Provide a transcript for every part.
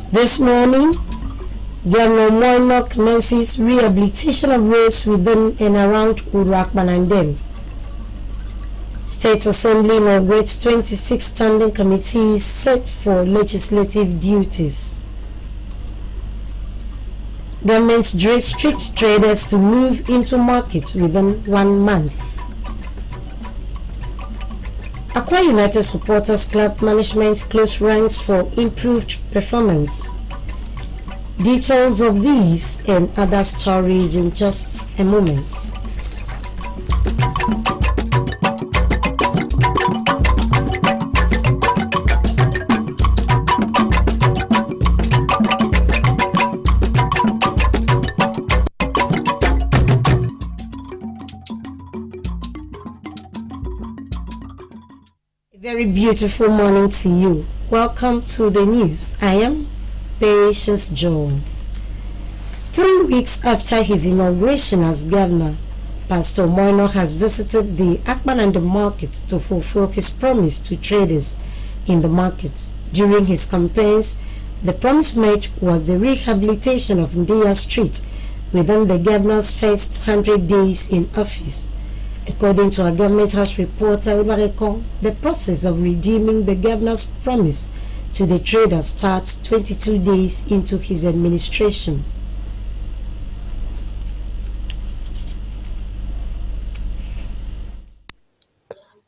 This morning, Governor Moino commences rehabilitation of roads within and around Uruakban and Dem. State Assembly inaugurates 26 standing committees set for legislative duties. Government directs strict traders to move into market within 1 month. Aqua United Supporters Club management close ranks for improved performance. Details of these and other stories in just a moment. Very beautiful morning to you. Welcome to the news. I am Patience John. 3 weeks after his inauguration as governor, Pastor Moino has visited the Akban and the market to fulfill his promise to traders in the market. During his campaigns, the promise made was the rehabilitation of Ndia Street within the governor's first 100 days in office. According to a government house reporter, the process of redeeming the governor's promise to the traders starts 22 days into his administration.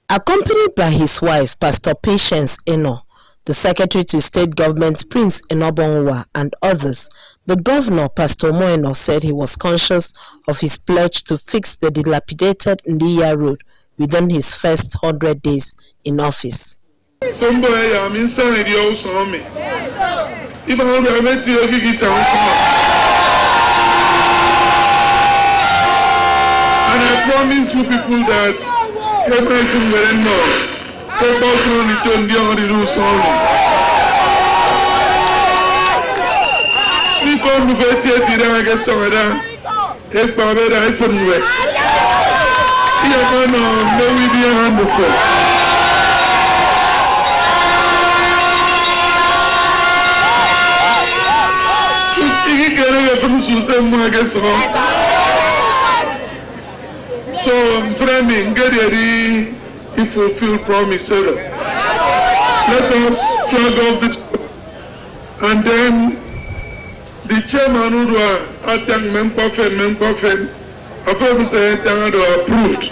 Accompanied by his wife, Pastor Patience Eno, the Secretary to State Government, Prince Enobonwa, and others, the governor, Pastor Moino, said he was conscious of his pledge to fix the dilapidated Ndiya Road within his first 100 days in office. Somebody, I'm inside the house on me. If I met you, I'll give you some. And I promise you people that everything will know. The person returned the only rules only. People who get here, I get some of that. If Barbara is somewhere, you don't know, maybe be a hand before. So, friend, get ready to fulfill promises. Let us flag off this, and then the chairman who attend memperfen, approved.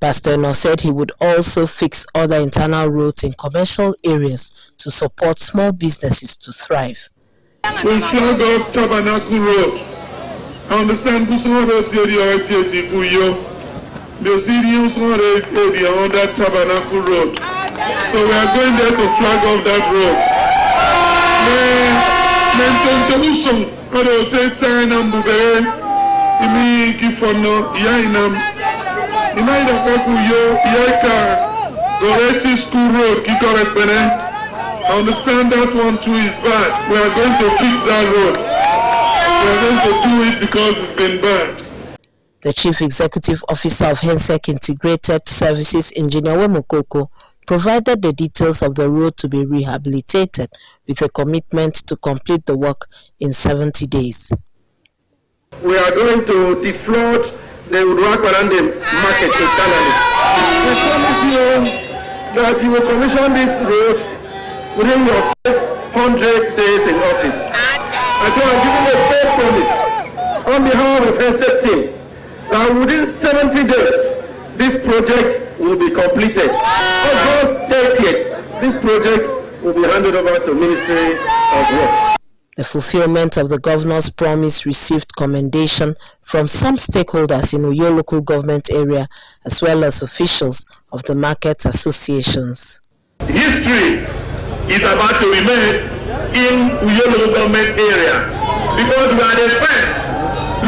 Pastor No said he would also fix other internal roads in commercial areas to support small businesses to thrive. We flag off Tabernacle Road. I understand who's on the under Tabernacle Road. So we are going there to flag off that road. I understand that one too is bad. We are going to fix that road. We are going to do it because it's been bad. The Chief Executive Officer of Hensec Integrated Services, Engineer Wemokoko, provided the details of the road to be rehabilitated with a commitment to complete the work in 70 days. We are going to defloat the Uruakban market internally. We promise you that you will commission this road within your first 100 days in office. And so I'm giving a fair promise on behalf of the Hensec team that within 70 days this project will be completed. August 30th, this project will be handed over to Ministry of Works. The fulfillment of the governor's promise received commendation from some stakeholders in Uyo local government area as well as officials of the market associations. History is about to be made in Uyo local government area because we are the first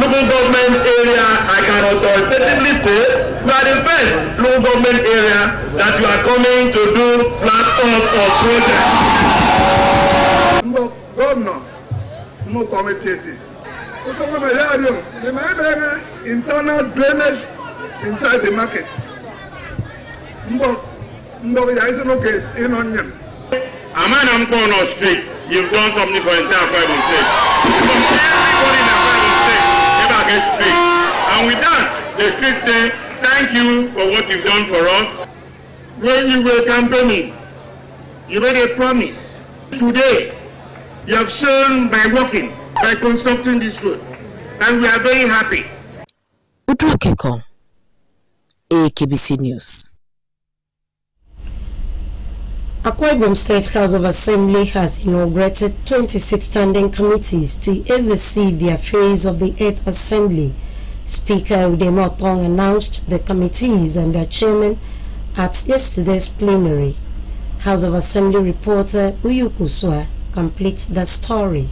local government area, I can authoritatively say, we are the first local government area that you are coming to do platforms of projects. Governor, no committee. Internal drainage inside the market. A man I'm going on street, you've done something for entire Bible State. Everybody in the Bible State never gets street. And with that, the street say, thank you for what you've done for us. When you were campaigning, you made a promise. Today, you have shown by working, by constructing this road. And we are very happy. Udrakeko, AKBC News. Akwa Ibom State House of Assembly has inaugurated 26 standing committees to oversee the affairs of the 8th Assembly. Speaker Udemo Otong announced the committees and their chairman at yesterday's plenary. House of Assembly reporter Uyukuswa completes the story.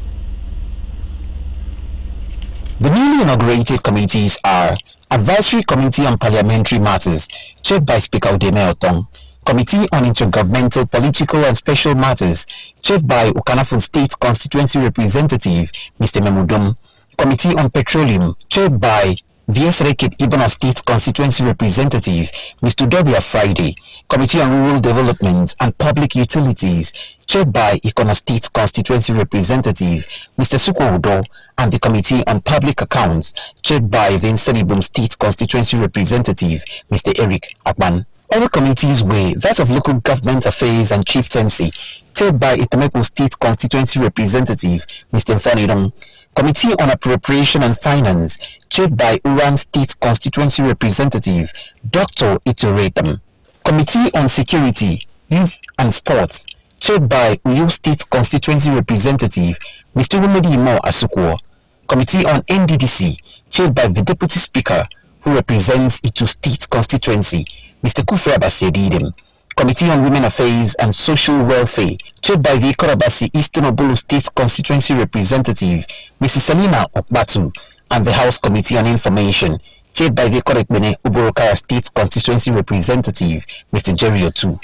The newly inaugurated committees are Advisory Committee on Parliamentary Matters, chaired by Speaker Udemo Otong, Committee on Intergovernmental Political and Special Matters, chaired by Okanafon State Constituency Representative Mr. Memudum, Committee on Petroleum, chaired by VS Rekit Ibono State Constituency Representative Mr. Dobia Friday, Committee on Rural Development and Public Utilities, chaired by Ikono State Constituency Representative Mr. Sukwo Udo, and the Committee on Public Accounts, chaired by the Ibom State Constituency Representative Mr. Eric Akban. Other committees were that of Local Government Affairs and Chieftaincy, chaired by Itameko State Constituency Representative Mr. Mfanidong, Committee on Appropriation and Finance, chaired by Uran State Constituency Representative Dr. Itoretam, Committee on Security, Youth and Sports, chaired by Uyo State Constituency Representative Mr. Wumedi Imo Asukwo, Committee on NDDC, chaired by the Deputy Speaker, who represents Itu State Constituency, Mr. Kufra Basedidem, Committee on Women Affairs and Social Welfare, chaired by the Ikorabasi Eastern Obolo State Constituency Representative, Mrs. Salina Okbatu, and the House Committee on Information, chaired by the Korekbene Uborokara State Constituency Representative, Mr. Jerry Otu.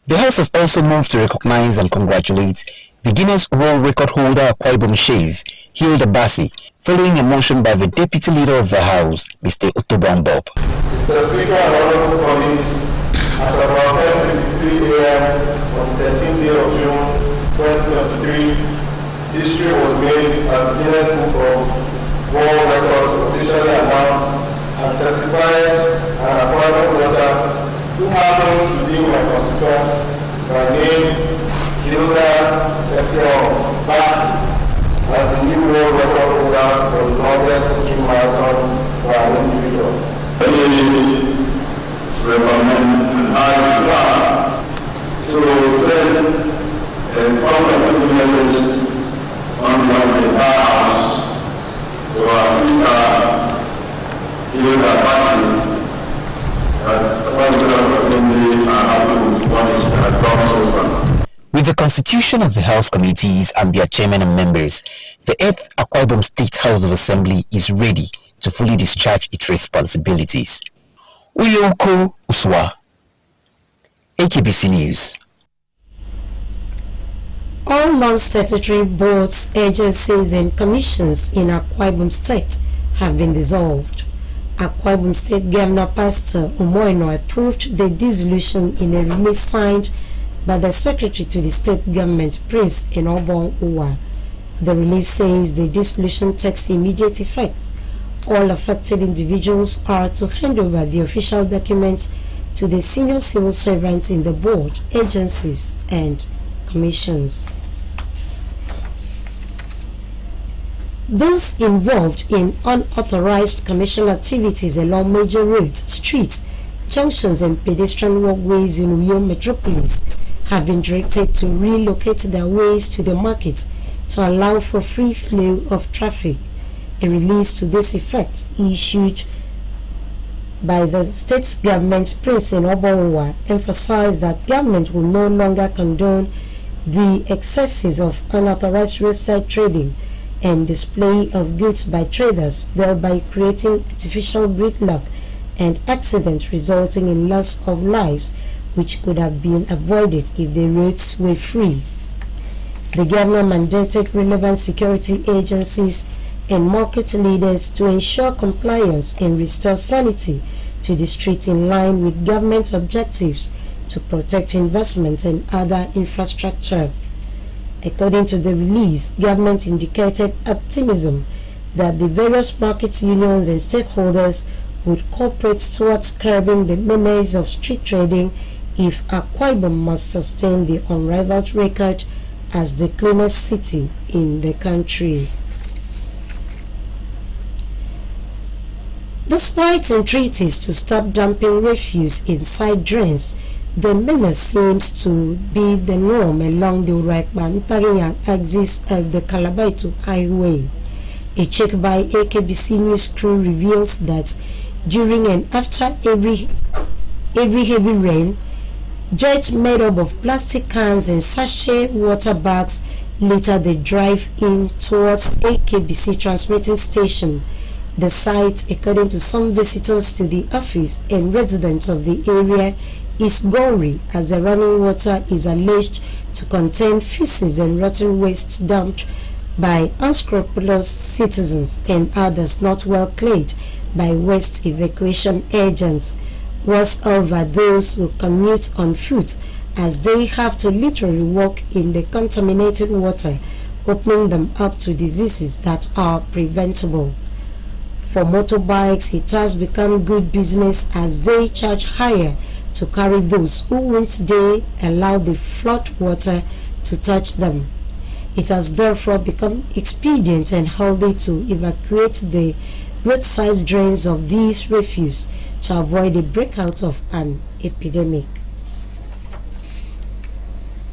The House has also moved to recognize and congratulate the Guinness World Record holder Akwa Ibom Shave, Hilda Bassi, following a motion by the Deputy Leader of the House, Mr. Otoban Bob. Mr. Speaker and honorable colleagues, at about 10:53 a.m. on 13th day of June 2023, history was made as the Guinness Book of World Records officially announced and certified an appointment letter who happens to be my constituent by name Hilda Bassi as the new world record holder for the longest cooking marathon for an individual. To recommend an high plan to send a public message on behalf of the House to our Speaker, Hilda Bassi, that the President of the Assembly are happy with what is done so far. With the constitution of the House committees and their chairmen and members, the 8th Akwa Ibom State House of Assembly is ready to fully discharge its responsibilities. Uyoko Uswa, AKBC News. All non-statutory boards, agencies and commissions in Akwa Ibom State have been dissolved. Akwa Ibom State Governor Pastor Umoino approved the dissolution in a release signed by the Secretary to the State Government, Prince Enobong-Uwa. The release says the dissolution takes immediate effect. All affected individuals are to hand over the official documents to the senior civil servants in the board, agencies, and commissions. Those involved in unauthorized commercial activities along major roads, streets, junctions, and pedestrian walkways in Uyo metropolis have been directed to relocate their ways to the market to allow for free flow of traffic. A release to this effect issued by the state government, Prince Enobong-Uwa, emphasized that government will no longer condone the excesses of unauthorized roadside trading and display of goods by traders, thereby creating artificial gridlock and accidents resulting in loss of lives, which could have been avoided if the roads were free. The governor mandated relevant security agencies and market leaders to ensure compliance and restore sanity to the street in line with government objectives to protect investment and other infrastructure. According to the release, government indicated optimism that the various market unions and stakeholders would cooperate towards curbing the menace of street trading if Akwa Ibom must sustain the unrivaled record as the cleanest city in the country. Despite entreaties to stop dumping refuse inside drains, the menace seems to be the norm along the Urakban-Tarian axis of the Calabar-Itu Highway. A check by AKBC News crew reveals that during and after every heavy rain, dirt made up of plastic cans and sachet water bags litter the drive-in towards AKBC transmitting station. The site, according to some visitors to the office and residents of the area, is gory as the running water is alleged to contain feces and rotten waste dumped by unscrupulous citizens and others not well clad by waste evacuation agents. Worse over those who commute on foot, as they have to literally walk in the contaminated water, opening them up to diseases that are preventable. For motorbikes, it has become good business as they charge higher to carry those who won't dare allow the flood water to touch them. It has therefore become expedient and healthy to evacuate the roadside drains of these refuse to avoid the breakout of an epidemic.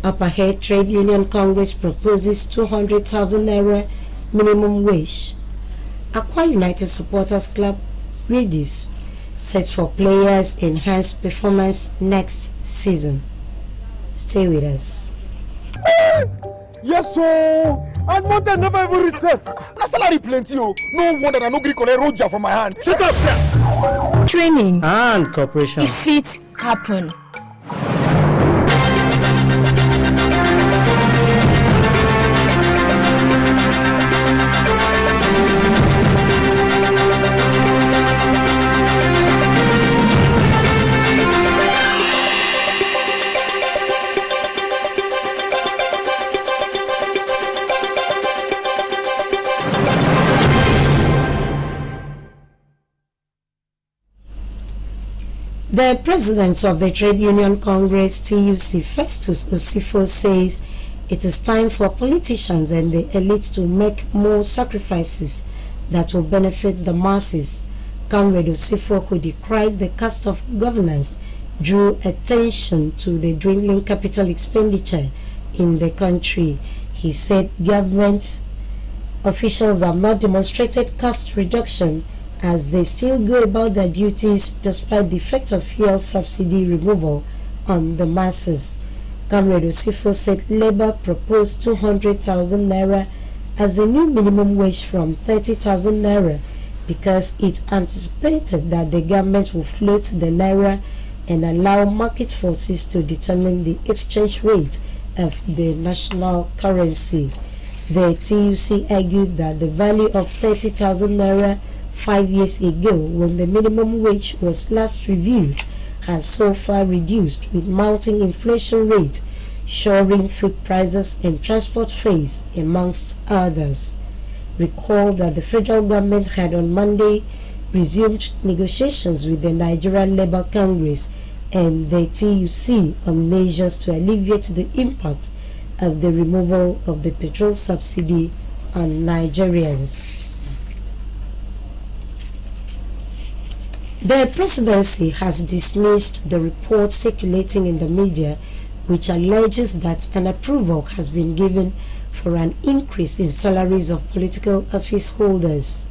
Up ahead, Trade Union Congress proposes 200,000 naira minimum wage. Akwa United Supporters Club Readies set for players' enhanced performance next season. Stay with us. Yes, so and more than never ever return. Na salary plenty, oh. No wonder I no gree collect roja for my hand. Shut up, sir. Training and cooperation. If it happen. The president of the Trade Union Congress, TUC, Festus Osifo, says it is time for politicians and the elite to make more sacrifices that will benefit the masses. Comrade Osifo, who decried the cost of governance, drew attention to the dwindling capital expenditure in the country. He said government officials have not demonstrated cost reduction as they still go about their duties despite the effect of fuel subsidy removal on the masses. Comrade Osifo said Labour proposed 200,000 naira as a new minimum wage from 30,000 naira because it anticipated that the government will float the naira and allow market forces to determine the exchange rate of the national currency. The TUC argued that the value of 30,000 naira 5 years ago, when the minimum wage was last reviewed, has so far reduced with mounting inflation rate soaring food prices and transport fares, amongst others. Recall that the federal government had on Monday resumed negotiations with the Nigerian Labour Congress and the TUC on measures to alleviate the impact of the removal of the petrol subsidy on Nigerians. The presidency has dismissed the report circulating in the media which alleges that an approval has been given for an increase in salaries of political office holders.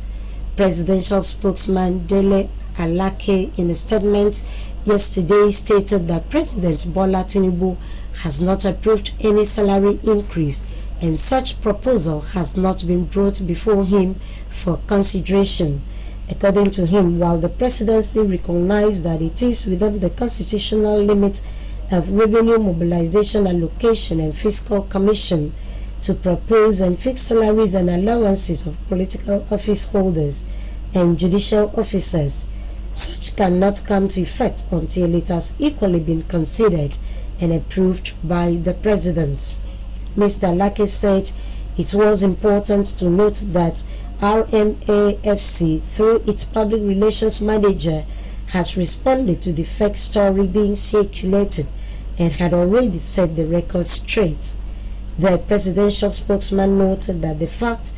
Presidential spokesman Dele Alake, in a statement yesterday, stated that President Bola Tinubu has not approved any salary increase and such proposal has not been brought before him for consideration. According to him, while the presidency recognized that it is within the constitutional limit of revenue mobilization, allocation and fiscal commission to propose and fix salaries and allowances of political office holders and judicial officers, such cannot come to effect until it has equally been considered and approved by the president. Mr. Lake said it was important to note that RMAFC, through its public relations manager, has responded to the fake story being circulated and had already set the record straight. The presidential spokesman noted that the fact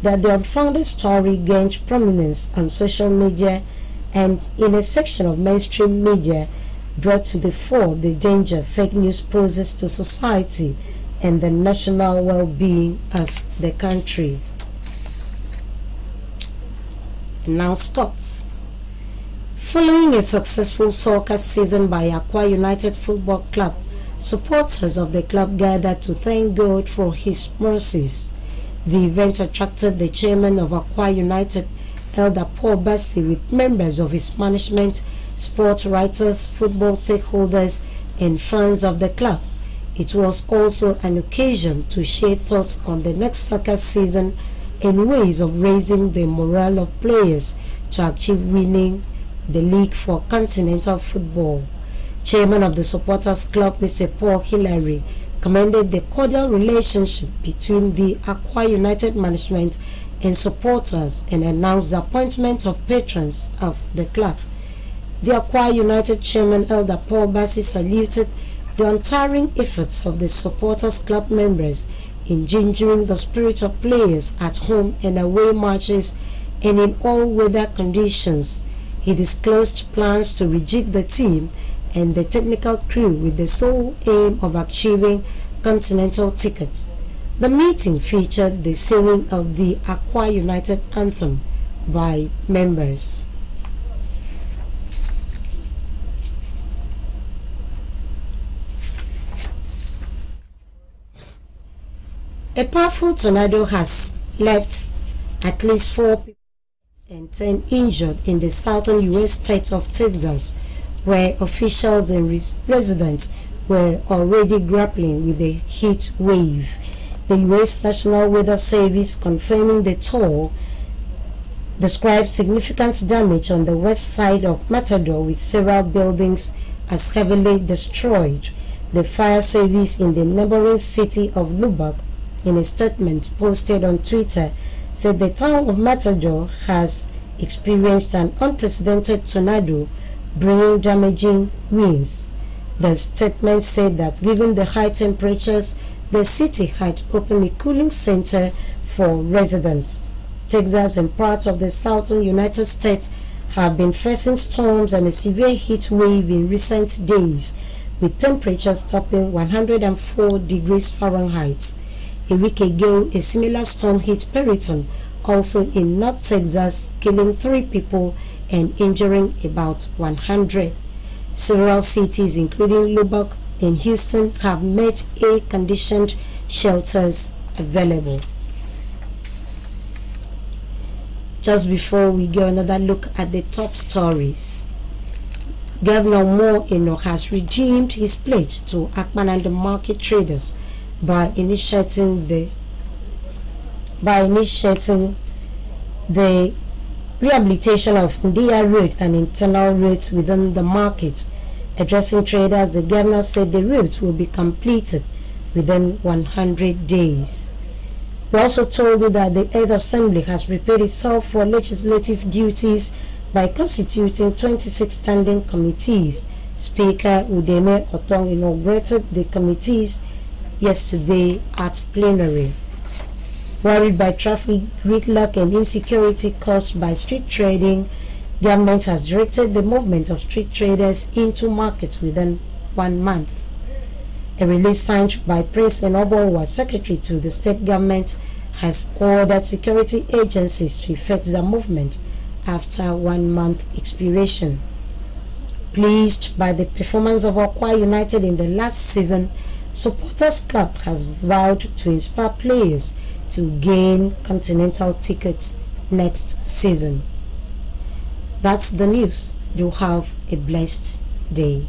that the unfounded story gained prominence on social media and in a section of mainstream media brought to the fore the danger fake news poses to society and the national well-being of the country. Now sports. Following a successful soccer season by Akwa United Football Club, supporters of the club gathered to thank God for his mercies. The event attracted the chairman of Akwa United, Elder Paul Bassi, with members of his management, sport writers, football stakeholders, and fans of the club. It was also an occasion to share thoughts on the next soccer season and ways of raising the morale of players to achieve winning the league for continental football. Chairman of the supporters club, Mr. Paul Hillary, commended the cordial relationship between the Akwa United management and supporters and announced the appointment of patrons of the club. The Akwa United chairman, Elder Paul Bassi, saluted the untiring efforts of the supporters club members in gingering the spirit of players at home and away matches and in all weather conditions. He disclosed plans to rejig the team and the technical crew with the sole aim of achieving continental tickets. The meeting featured the singing of the Akwa United anthem by members. A powerful tornado has left at least 4 people and 10 injured in the southern U.S. state of Texas, where officials and residents were already grappling with the heat wave. The U.S. National Weather Service, confirming the toll, described significant damage on the west side of Matador, with several buildings as heavily destroyed. The fire service in the neighboring city of Lubbock, in a statement posted on Twitter, said the town of Matador has experienced an unprecedented tornado, bringing damaging winds. The statement said that given the high temperatures, the city had opened a cooling center for residents. Texas and parts of the southern United States have been facing storms and a severe heat wave in recent days, with temperatures topping 104 degrees Fahrenheit. A week ago, a similar storm hit Perryton, also in North Texas, killing 3 people and injuring about 100. Several cities, including Lubbock and Houston, have made air-conditioned shelters available. Just before we go, another look at the top stories. Governor Moeno has redeemed his pledge to Akpan and the market traders by initiating the rehabilitation of Ndia Road and internal roads within the market. Addressing traders, the governor said the roads will be completed within 100 days. We also told you that the 8th Assembly has prepared itself for legislative duties by constituting 26 standing committees. Speaker Udeme Otong inaugurated the committees yesterday at plenary. Worried by traffic gridlock and insecurity caused by street trading, government has directed the movement of street traders into markets within 1 month. A release signed by Prince Enobonwa, secretary to the state government, has ordered security agencies to effect the movement after 1 month expiration. Pleased by the performance of Akwa United in the last season, Supporters Club has vowed to inspire players to gain continental tickets next season. That's the news. You have a blessed day.